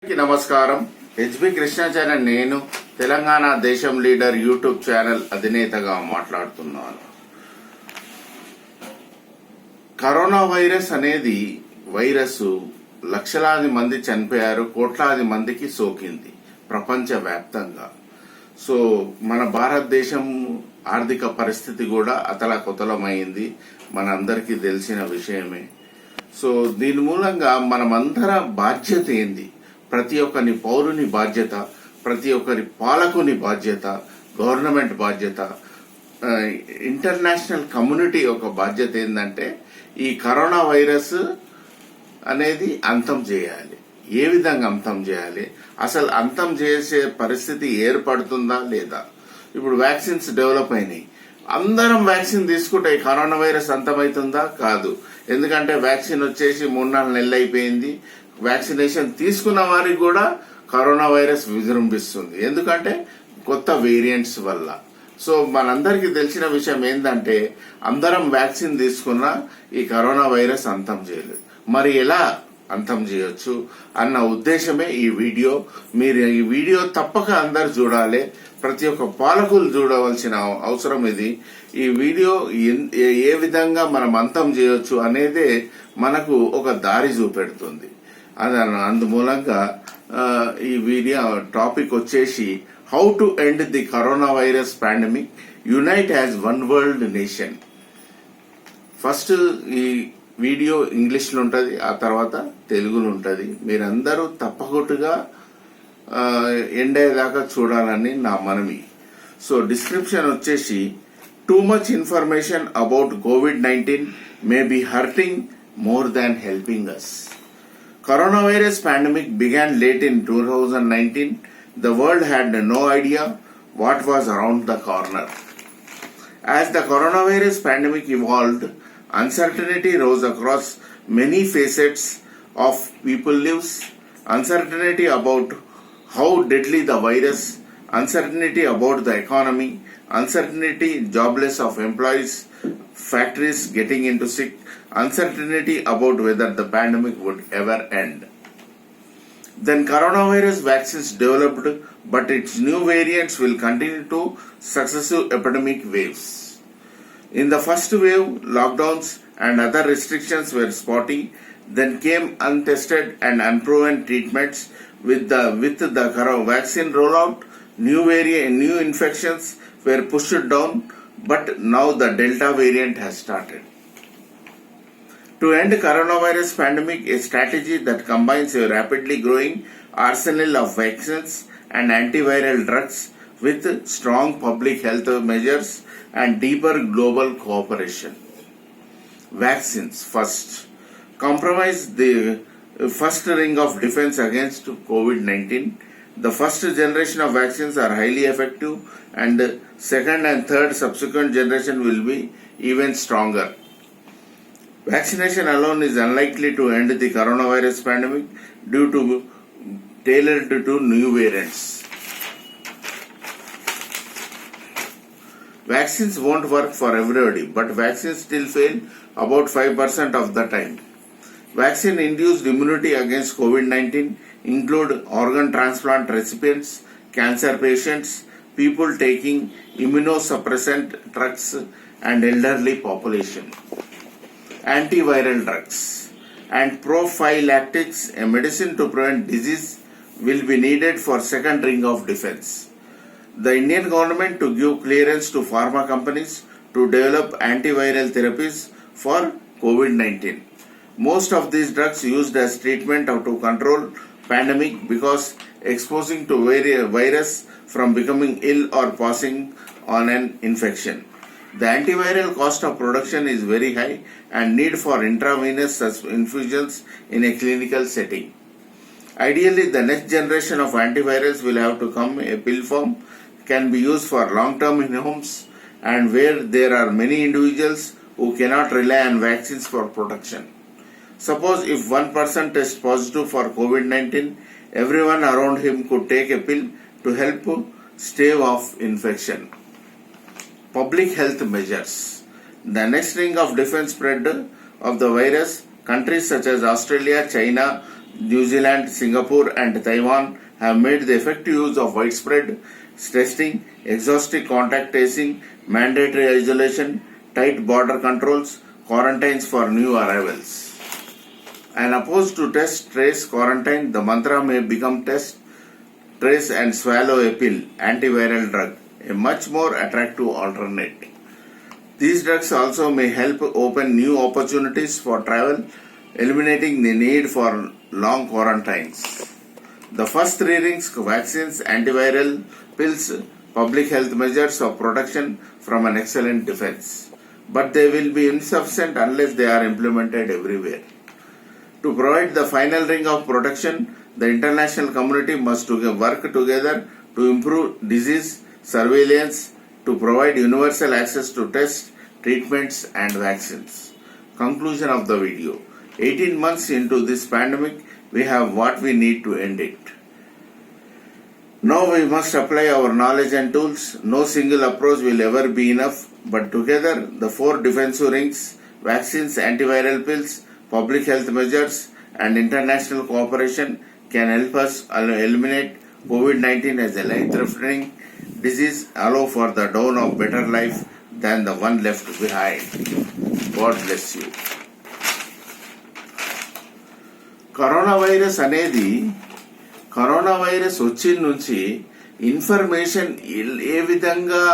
నమస్కారం. హెచ్బి కృష్ణాచార్య నేను తెలంగాణ దేశం లీడర్ యూట్యూబ్ ఛానల్ అధినేతగా మాట్లాడుతున్నాను. కరోనా వైరస్ అనేది లక్షలాది మంది చనిపోయారు, కోట్లాది మందికి సోకింది ప్రపంచవ్యాప్తంగా. సో మన భారతదేశం ఆర్థిక పరిస్థితి కూడా అతలాకుతలమైంది, మనందరికీ తెలిసిన విషయమే. సో దీని మూలంగా మనమందర బాధ్యత ఏంది? ప్రతి ఒక్కరి పౌరుని బాధ్యత, ప్రతి ఒక్కరి పాలకుని బాధ్యత, గవర్నమెంట్ బాధ్యత, ఇంటర్నేషనల్ కమ్యూనిటీ యొక్క బాధ్యత ఏంటంటే ఈ కరోనా వైరస్ అనేది అంతం చేయాలి. ఏ విధంగా అంతం చేయాలి? అసలు అంతం చేసే పరిస్థితి ఏర్పడుతుందా లేదా? ఇప్పుడు వ్యాక్సిన్స్ డెవలప్ అయినాయి, అందరం వ్యాక్సిన్ తీసుకుంటే కరోనా వైరస్ అంతమవుతుందా? కాదు. ఎందుకంటే వ్యాక్సిన్ వచ్చేసి 3-4 నెలలు అయిపోయింది. వ్యాక్సినేషన్ తీసుకున్న వారికి కూడా కరోనా వైరస్ విజృంభిస్తుంది, ఎందుకంటే కొత్త వేరియంట్స్ వల్ల. సో మనందరికీ తెలిసిన విషయం ఏంటంటే అందరం వ్యాక్సిన్ తీసుకున్నా ఈ కరోనా వైరస్ అంతం చేయలేదు. మరి ఎలా అంతం చేయొచ్చు అన్న ఉద్దేశమే ఈ వీడియో. మీరు ఈ వీడియో తప్పక అందరు చూడాలి, ప్రతి ఒక్క పాలకులు చూడవలసిన అవసరం ఇది. ఈ వీడియో ఏ విధంగా మనం అంతం చేయొచ్చు అనేదే మనకు ఒక దారి చూపెడుతుంది. అందుమూలంగా ఈ వీడియో టాపిక్ వచ్చేసి how to end the corona virus pandemic, unite as one world nation. First ఈ వీడియో ఇంగ్లీష్ లో ఉంటది, ఆ తర్వాత తెలుగులో ఉంటది. మీరందరూ తప్పకుండా ఎండ్ అయ్యేదాకా చూడాలని నా మనవి. సో డిస్క్రిప్షన్ వచ్చేసి too much information about COVID-19 may be hurting more than helping us. Coronavirus pandemic began late in 2019. The world had no idea what was around the corner. As the coronavirus pandemic evolved, uncertainty rose across many facets of people's lives. Uncertainty about how deadly the virus, uncertainty about the economy, uncertainty jobless of employees, factories getting into sick, uncertainty about whether the pandemic would ever end. Then coronavirus vaccines developed, but its new variants will continue to successive epidemic waves. In the first wave, lockdowns and other restrictions were spotty. Then came untested and unproven treatments. With the vaccine rollout, new infections were pushed down, but now the Delta variant has started. To end coronavirus pandemic, a strategy that combines a rapidly growing arsenal of vaccines and antiviral drugs with strong public health measures and deeper global cooperation. Vaccines first. Comprise the first ring of defense against COVID-19. The first generation of vaccines are highly effective, and the second and third subsequent generation will be even stronger. Vaccination alone is unlikely to end the coronavirus pandemic due to tailored to new variants. Vaccines won't work for everybody, but vaccines still fail about 5% of the time. Vaccine-induced immunity against COVID-19 include organ transplant recipients, cancer patients, people taking immunosuppressant drugs, and elderly population. Antiviral drugs and prophylactics, a medicine to prevent disease, will be needed for second ring of defense. The Indian government to give clearance to pharma companies to develop antiviral therapies for COVID-19. Most of these drugs used as treatment to control pandemic because exposing to virus from becoming ill or passing on an infection. The antiviral cost of production is very high and need for intravenous infusions in a clinical setting. Ideally, the next generation of antivirals will have to come a pill form, can be used for long term in homes and where there are many individuals who cannot rely on vaccines for protection. Suppose if one person tests positive for COVID-19, everyone around him could take a pill to help stave off infection. Public health measures. The next ring of defense spread of the virus, countries such as Australia, China, New Zealand, Singapore, and Taiwan have made the effective use of widespread testing, exhaustive contact tracing, mandatory isolation, tight border controls, quarantines for new arrivals. And opposed to test, trace, quarantine, the mantra may become test, trace, and swallow a pill, antiviral drug, a much more attractive alternate. These drugs also may help open new opportunities for travel, eliminating the need for long quarantines. The first three rings, vaccines, antiviral pills, public health measures of protection from an excellent defense. But they will be insufficient unless they are implemented everywhere. To provide the final ring of protection, the international community must work together to improve disease surveillance, to provide universal access to tests, treatments, and vaccines. Conclusion of the video. 18 months into this pandemic, we have what we need to end it. Now we must apply our knowledge and tools. No single approach will ever be enough, but together the four defensive rings, vaccines, antiviral pills, public health measures, and international cooperation can help us eliminate COVID-19 as a life-threatening disease, allow for the dawn of better life than the one left behind. God bless you. Corona virus వచ్చిన నుంచి information ఏ విధంగా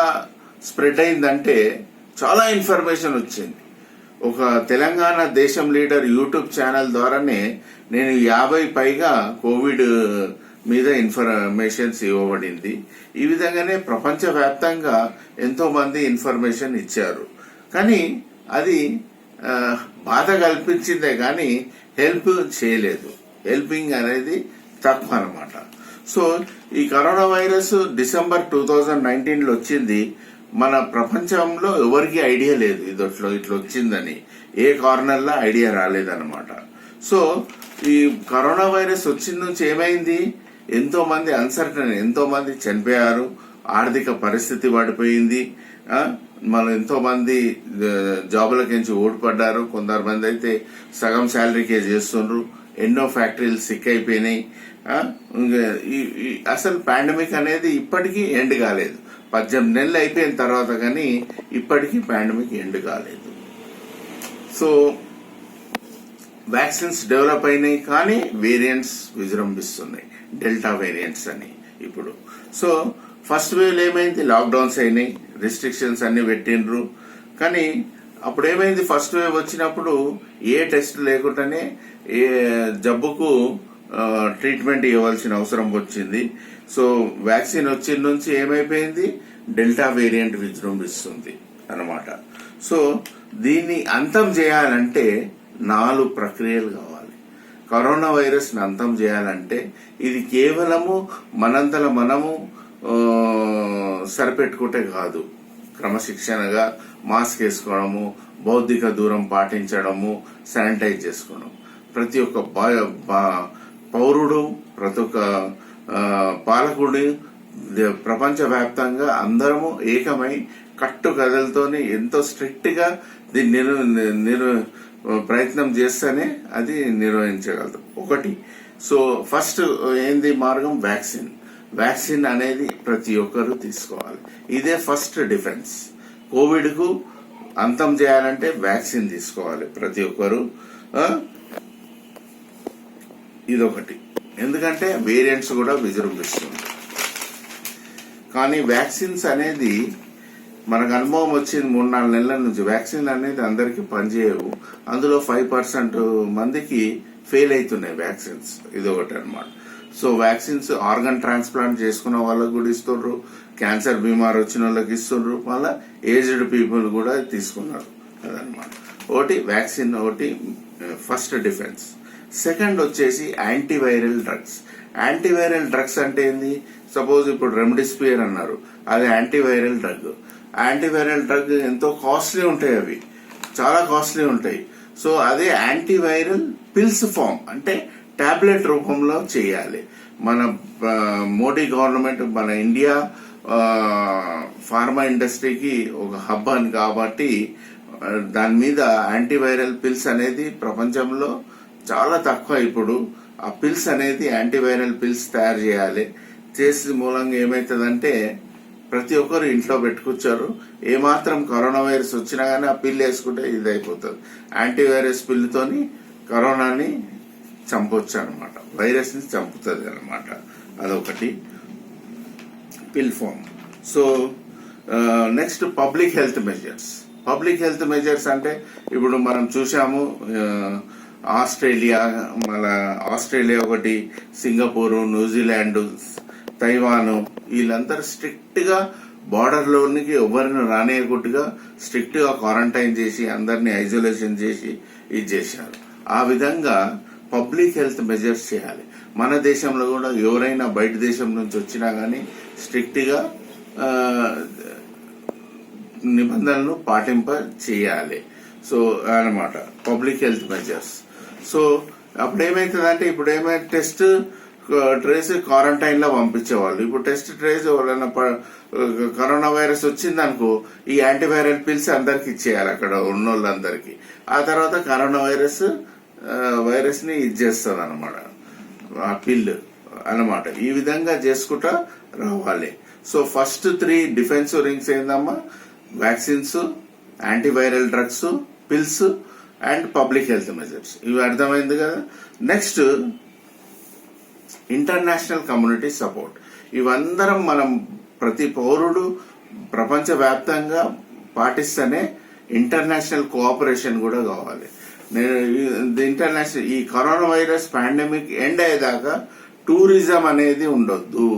spread అయిందంటే చాలా information వచ్చింది. ఒక తెలంగాణ దేశం leader YouTube channel ద్వారానే నేను 50 పైగా కోవిడ్ మీద ఇన్ఫర్మేషన్స్ ఇవ్వబడింది. ఈ విధంగానే ప్రపంచవ్యాప్తంగా ఎంతో మంది ఇన్ఫర్మేషన్ ఇచ్చారు. కానీ అది బాధ కల్పించిందే కానీ హెల్ప్ చేయలేదు. హెల్పింగ్ అనేది తక్కువ అన్నమాట. సో ఈ కరోనా వైరస్ డిసెంబర్ 2019లో వచ్చింది. మన ప్రపంచంలో ఎవరికి ఐడియా లేదు ఇట్లా వచ్చిందని. ఏ కార్నర్లో ఐడియా రాలేదన్నమాట. సో ఈ కరోనా వైరస్ వచ్చిన నుంచి ఏమైంది, ఎంతో మంది అన్సర్టన్, ఎంతో మంది చనిపోయారు, ఆర్థిక పరిస్థితి పడిపోయింది, మన ఎంతో మంది జాబులకించి ఊడిపడ్డారు, కొందరు అయితే సగం శాలరీకే చేస్తుండ్రు, ఎన్నో ఫ్యాక్టరీలు సిక్ అయిపోయినాయి. అసలు పాండమిక్ అనేది ఇప్పటికీ ఎండ్ కాలేదు. 18 నెలలు అయిపోయిన తర్వాత కానీ ఇప్పటికీ పాండమిక్ ఎండ్ కాలేదు. సో వ్యాక్సిన్స్ డెవలప్ అయినాయి కానీ వేరియంట్స్ విజృంభిస్తున్నాయి, డెల్టా వేరియంట్స్ అని ఇప్పుడు. సో ఫస్ట్ వేవ్ ఏమైంది, లాక్డౌన్స్ అయినాయి, రిస్ట్రిక్షన్స్ అన్ని పెట్టిండ్రు. కానీ అప్పుడు ఏమైంది, ఫస్ట్ వేవ్ వచ్చినప్పుడు ఏ టెస్ట్ లేకుండానే ఏ జబ్బుకు ట్రీట్మెంట్ ఇవ్వాల్సిన అవసరం వచ్చింది. సో వ్యాక్సిన్ వచ్చిన నుంచి ఏమైపోయింది, డెల్టా వేరియంట్ విజృంభిస్తుంది అన్నమాట. సో దీన్ని అంతం చేయాలంటే 4 ప్రక్రియలు కావాలి. కరోనా వైరస్ ని అంతం చేయాలంటే ఇది కేవలము మనంతల మనము సరిపెట్టుకుంటే కాదు. క్రమశిక్షణగా మాస్క్ వేసుకోవడము, భౌతిక దూరం పాటించడము, శానిటైజ్ చేసుకోవడం. ప్రతి ఒక్క పౌరుడు, ప్రతి ఒక్క పాలకుడు ప్రపంచవ్యాప్తంగా అందరము ఏకమై కట్టు కథలతోని ఎంతో స్ట్రిక్ట్ గా దీన్ని ప్రయత్నం చేస్తేనే అది నిర్వహించగలదు. ఒకటి. సో ఫస్ట్ ఏంది మార్గం, వ్యాక్సిన్. వ్యాక్సిన్ అనేది ప్రతి ఒక్కరు తీసుకోవాలి. ఇదే ఫస్ట్ డిఫెన్స్. కోవిడ్ కు అంతం చేయాలంటే వ్యాక్సిన్ తీసుకోవాలి ప్రతి ఒక్కరు. ఇదొకటి. ఎందుకంటే వేరియంట్స్ కూడా విజృంభిస్తుంది. కానీ వ్యాక్సిన్స్ అనేది మనకు అనుభవం వచ్చింది 3-4 నెలల నుంచి. వ్యాక్సిన్ అనేది అందరికి పనిచేయవు. అందులో 5% మందికి ఫెయిల్ అవుతున్నాయి వ్యాక్సిన్స్. ఇదొకటి అన్నమాట. సో వ్యాక్సిన్స్ ఆర్గన్ ట్రాన్స్ప్లాంట్ చేసుకున్న వాళ్ళకు కూడా ఇస్తుండ్రు, క్యాన్సర్ బీమార్ వచ్చిన వాళ్ళకి ఇస్తుండ్రు, మళ్ళీ ఏజ్డ్ పీపుల్ కూడా తీసుకున్నారు. అదనమాట. ఒకటి వ్యాక్సిన్, ఒకటి ఫస్ట్ డిఫెన్స్. సెకండ్ వచ్చేసి యాంటీవైరల్ డ్రగ్స్. యాంటీవైరల్ డ్రగ్స్ అంటే ఏంది, సపోజ్ ఇప్పుడు రెమ్డెసివిర్ అన్నారు, అది యాంటీవైరల్ డ్రగ్. యాంటీవైరల్ డ్రగ్ ఎంతో కాస్ట్లీ ఉంటాయి, అవి చాలా కాస్ట్లీ ఉంటాయి. సో అదే యాంటీవైరల్ పిల్స్ ఫామ్ అంటే టాబ్లెట్ రూపంలో చేయాలి. మన మోడీ గవర్నమెంట్, మన ఇండియా ఫార్మా ఇండస్ట్రీకి ఒక హబ్ అని కాబట్టి దాని మీద యాంటీవైరల్ పిల్స్ అనేది ప్రపంచంలో చాలా తక్కువ. ఇప్పుడు ఆ పిల్స్ అనేది యాంటీవైరల్ పిల్స్ తయారు చేయాలి. చేసే మూలంగా ఏమవుతుందంటే ప్రతి ఒక్కరు ఇంట్లో పెట్టుకొచ్చారు. ఏమాత్రం కరోనా వైరస్ వచ్చినా కానీ ఆ పిల్ వేసుకుంటే ఇది అయిపోతుంది. యాంటీవైరస్ పిల్లుతోని కరోనాని చంపొచ్చు అనమాట, వైరస్ ని చంపుతుంది అనమాట. అదొకటి pill form. So next public health measures. Public health measures అంటే ఇప్పుడు మనం చూసాము ఆస్ట్రేలియా ఒకటి, సింగపూర్, న్యూజిలాండ్, తైవాన్, వీళ్ళందరూ స్ట్రిక్ట్ గా బార్డర్ లోనికి ఎవరిని రానియకుండా స్ట్రిక్ట్ గా క్వారంటైన్ చేసి అందరినీ ఐసోలేషన్ చేసి ఇది చేశారు. ఆ విధంగా పబ్లిక్ హెల్త్ మెజర్స్ చేయాలి. మన దేశంలో కూడా ఎవరైనా బయట దేశం నుంచి వచ్చినా గానీ స్ట్రిక్ట్ గా నిబంధనలు పాటింప చేయాలి. సో అన్నమాట పబ్లిక్ హెల్త్ మెజర్స్. సో అప్పుడు ఏమైతుందంటే ఇప్పుడు ఏమైతే టెస్ట్ ట్రేస్ క్వారంటైన్ లో పంపించేవాళ్ళు. ఇప్పుడు టెస్ట్ ట్రేస్ ఎవరైనా కరోనా వైరస్ వచ్చిందనుకో ఈ యాంటీవైరల్ పిల్స్ అందరికి ఇచ్చేయాలి అక్కడ ఉన్న వాళ్ళందరికీ. ఆ తర్వాత కరోనా వైరస్ ని ఇచ్చేస్తుంది అనమాట ఆ పిల్ అనమాట. ఈ విధంగా చేసుకుంటా రావాలి. సో ఫస్ట్ 3 డిఫెన్సివ్ రింగ్స్ ఏందమ్మా? Vaccines, antiviral drugs, pills and public health measures. ఇవి అర్థమైంది కదా. Next international community support. ఇవందరం మనం ప్రతి పౌరుడు ప్రపంచ వ్యాప్తంగా పాటిస్తేనే ఇంటర్నేషనల్ కోఆపరేషన్ కూడా కావాలి. ఇంటర్నేషనల్ ఈ కరోనా వైరస్ పాండమిక్ ఎండ్ అయ్యేదాకా టూరిజం అనేది ఉండొద్దు.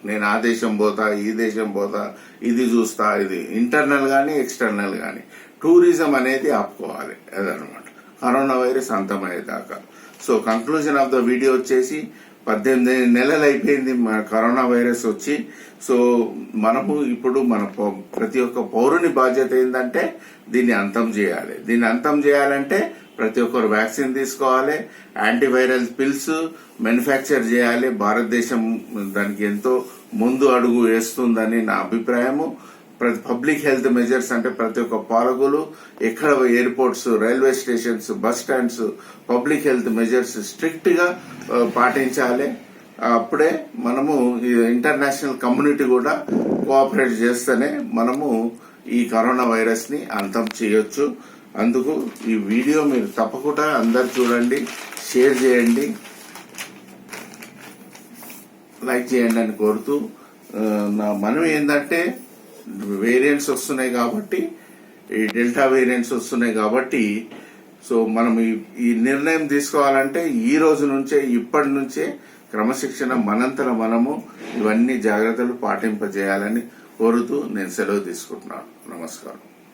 నేను ఆ దేశం పోతా, ఈ దేశం పోతా, ఇది చూస్తా, ఇది ఇంటర్నల్ గానీ ఎక్స్టర్నల్ గానీ టూరిజం అనేది ఆపుకోవాలి. అదనమాట కరోనా వైరస్ అంతమయ్యేదాకా. So conclusion of the video వచ్చేసి 18 నెలలు అయిపోయింది మన కరోనా వైరస్ వచ్చి. సో మనము ఇప్పుడు మన ప్రతి ఒక్క పౌరుని బాధ్యత ఏంటంటే దీన్ని అంతం చేయాలి. దీన్ని అంతం చేయాలంటే ప్రతి ఒక్కరు వ్యాక్సిన్ తీసుకోవాలి, యాంటీవైరల్ పిల్స్ మ్యానుఫ్యాక్చర్ చేయాలి. భారతదేశం దానికి ఎంతో ముందు అడుగు వేస్తుందని నా అభిప్రాయము. పబ్లిక్ హెల్త్ మెజర్స్ అంటే ప్రతి ఒక్క పాలకులు ఎక్కడ airports, railway stations, bus stands public health measures strict గా పాటించాలి. అప్పుడే మనము ఇంటర్నేషనల్ కమ్యూనిటీ కూడా కోఆపరేట్ చేస్తేనే మనము ఈ కరోనా వైరస్ ని అంతం చేయొచ్చు. అందుకు ఈ వీడియో మీరు తప్పకుండా అందరు చూడండి, షేర్ చేయండి, లైక్ చేయండి అని కోరుతూ నా మనవి ఏంటంటే వేరియంట్స్ వస్తున్నాయి కాబట్టి, ఈ డెల్టా వేరియంట్స్ వస్తున్నాయి కాబట్టి సో మనం ఈ నిర్ణయం తీసుకోవాలంటే ఈ రోజు నుంచే, ఇప్పటి నుంచే క్రమశిక్షణ మనంతర మనము ఇవన్నీ జాగ్రత్తలు పాటింపజేయాలని కోరుతూ నేను సెలవు తీసుకుంటున్నాను. నమస్కారం.